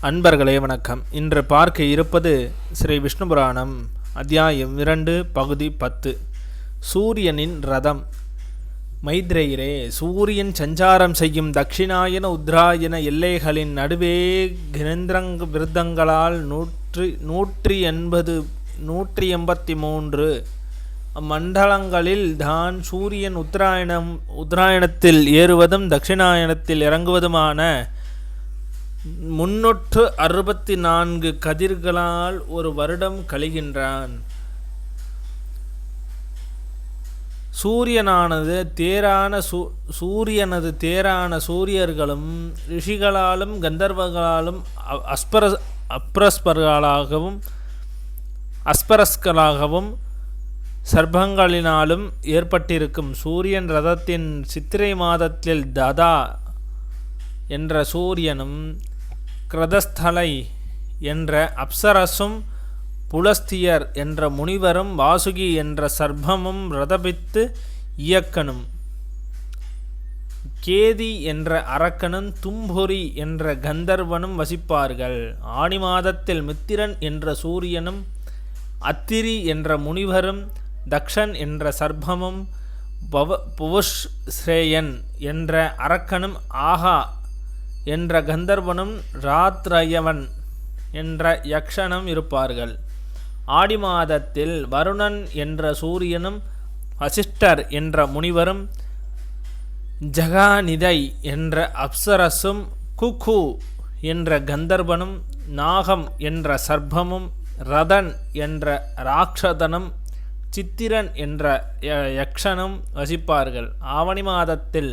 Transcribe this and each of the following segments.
அன்பர்களே வணக்கம். இன்று பார்க்க இருப்பது ஸ்ரீ விஷ்ணு புராணம் அத்தியாயம் 2 பகுதி 10. சூரியனின் ரதம். மைத்ரேயரே, சூரியன் சஞ்சாரம் செய்யும் தட்சிணாயன உத்தராயண எல்லைகளின் நடுவே கிரேந்திரங்க விருத்தங்களால் 183 மண்டலங்களில் தான் சூரியன் உத்தராயணத்தில் ஏறுவதும் தட்சிணாயனத்தில் இறங்குவதுமான 364 கதிர்களால் ஒரு வருடம் கழிகின்றான். சூரியனது தேரான சூரியர்களும் ரிஷிகளாலும் கந்தர்வர்களாலும் அஸ்பரஸ்களாகவும் சர்ப்பங்களினாலும் ஏற்பட்டிருக்கும். சூரியன் ரதத்தின் சித்திரை மாதத்தில் ததா என்ற சூரியனும் கிரதஸ்தலை என்ற அப்சரசும் புலஸ்தியர் என்ற முனிவரும் வாசுகி என்ற சர்ப்பமும் ரதபித்து இயக்கனும் கேதி என்ற அரக்கனும் தும்புரி என்ற கந்தர்வனும் வசிப்பார்கள். ஆடி மாதத்தில் மித்திரன் என்ற சூரியனும் அத்திரி என்ற முனிவரும் தக்ஷன் என்ற சர்ப்பமும் புவஸ்ரேயன் என்ற அரக்கனும் ஆகா என்ற கந்தர்வனும் ராத்ரயவன் என்ற யக்ஷனும் இருப்பார்கள். ஆடி மாதத்தில் வருணன் என்ற சூரியனும் வசிஷ்டர் என்ற முனிவரும் ஜகாநிதை என்ற அப்சரசும் குகு என்ற கந்தர்வனும் நாகம் என்ற சர்ப்பமும் ரதன் என்ற ராட்சதனும் சித்திரன் என்ற யக்ஷனும் வசிப்பார்கள். ஆவணி மாதத்தில்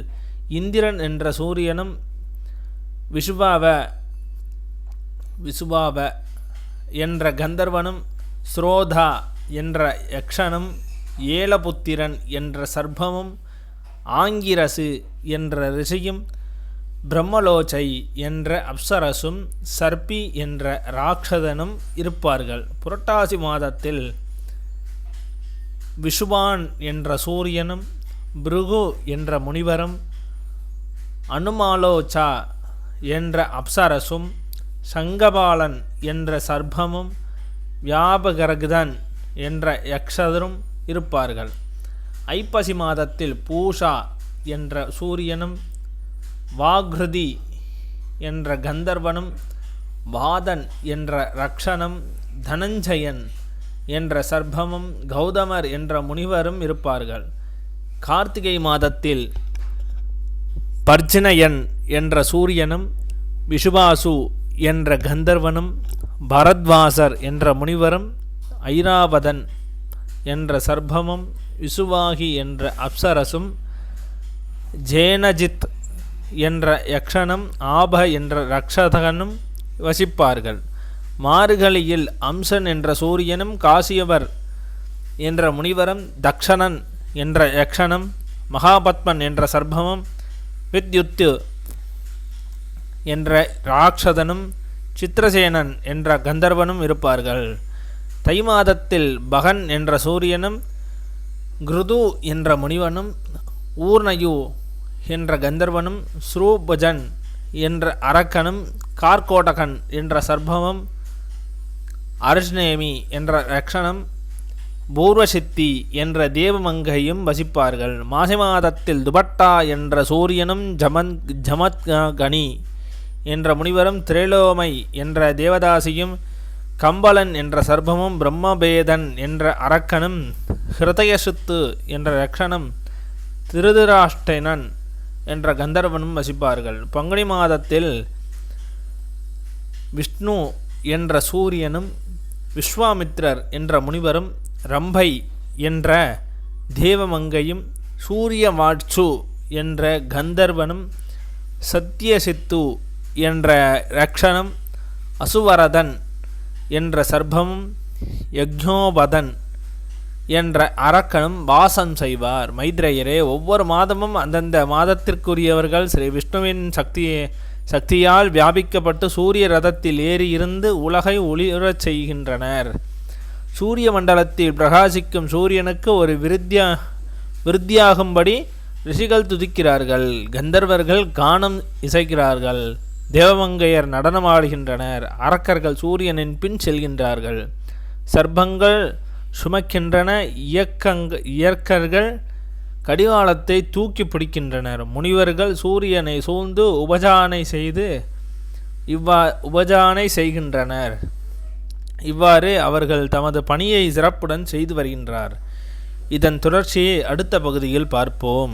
இந்திரன் என்ற சூரியனும் விசுபாவ என்ற கந்தர்வனும் ஸ்ரோதா என்ற யக்ஷனும் ஏலபுத்திரன் என்ற சர்ப்பமும் ஆங்கிரசு என்ற ரிஷியும் பிரம்மலோச்சை என்ற அப்சரசும் சர்ப்பி என்ற ராட்சதனும் இருப்பார்கள். புரட்டாசி மாதத்தில் விஷுபான் என்ற சூரியனும் பிருகு என்ற முனிவரும் அனுமாலோச்சா என்ற அப்சரசும் சங்கபாலன் என்ற சர்ப்பமும் வியாபகரகதன் என்ற யக்ஷதரும் இருப்பார்கள். ஐப்பசி மாதத்தில் பூஷா என்ற சூரியனும் வாக்ருதி என்ற கந்தர்வனும் வாதன் என்ற ரக்ஷனும் தனஞ்சயன் என்ற சர்ப்பமும் கௌதமர் என்ற முனிவரும் இருப்பார்கள். கார்த்திகை மாதத்தில் பர்ஜினயன் என்ற சூரியனும் விஷுபாசு என்ற கந்தர்வனும் பரத்வாசர் என்ற முனிவரும் ஐராவதன் என்ற சர்ப்பமும் விசுவாகி என்ற அப்சரசும் ஜேனஜித் என்ற யக்ஷனும் ஆப என்ற ரக்ஷதகனும் வசிப்பார்கள். மார்கழியில் அம்சன் என்ற சூரியனும் காசியவர் என்ற முனிவரும் தக்ஷணன் என்ற யக்ஷனும் மகாபத்மன் என்ற சர்ப்பமும் வித்யுத்து என்ற ராட்சதனும் சித்திரசேனன் என்ற கந்தர்வனும் இருப்பார்கள். தை மாதத்தில் பகன் என்ற சூரியனும் கிருது என்ற முனிவனும் ஊர்ணயு என்ற கந்தர்வனும் ஸ்ரூபஜன் என்ற அரக்கனும் கார்கோடகன் என்ற சர்ப்பமும் அர்ஜ்னேமி என்ற ரக்ஷனும் பூர்வசித்தி என்ற தேவமங்கையும் வசிப்பார்கள். மாசி மாதத்தில் துபட்டா என்ற சூரியனும் ஜமத்கனி என்ற முனிவரும் திரேலோமை என்ற தேவதாசியும் கம்பளன் என்ற சர்ப்பமும் பிரம்மபேதன் என்ற அரக்கனும் ஹிருதயசுத்து என்ற ரக்ஷனும் திருதராஷ்டனன் என்ற கந்தர்வனும் வசிப்பார்கள். பங்குனி மாதத்தில் விஷ்ணு என்ற சூரியனும் விஸ்வாமித்ரர் என்ற முனிவரும் ரம்பை என்ற தேவமங்கையும் சூரியவாட்சு என்ற கந்தர்வனும் சத்யசித்து என்ற ரக்ஷனும் அசுவரதன் என்ற சர்ப்பமும் யக்ஞோபதன் என்ற அரக்கனும் வாசம் செய்வார். மைத்ரேயரே, ஒவ்வொரு மாதமும் அந்தந்த மாதத்திற்குரியவர்கள் ஸ்ரீ விஷ்ணுவின் சக்தியால் வியாபிக்கப்பட்டு சூரிய ரதத்தில் ஏறி இருந்து உலகை ஒளிரச் செய்கின்றனர். சூரிய மண்டலத்தில் பிரகாசிக்கும் சூரியனுக்கு ஒரு விருத்தியாகும்படி ரிஷிகள் துதிக்கிறார்கள், கந்தர்வர்கள் கானம் இசைக்கிறார்கள், தேவமங்கையர் நடனமாடுகின்றனர். அரக்கர்கள் சூரியனின் பின் செல்கின்றார்கள். சர்ப்பங்கள் சுமக்கின்றன. இயற்கர்கள் கடிவாளத்தை தூக்கி பிடிக்கின்றனர். முனிவர்கள் சூரியனை சூழ்ந்து உபஜானை செய்கின்றனர். இவ்வாறு அவர்கள் தமது பணியை சிறப்புடன் செய்து வருகின்றார். இதன் தொடர்ச்சியை அடுத்த பகுதியில் பார்ப்போம்.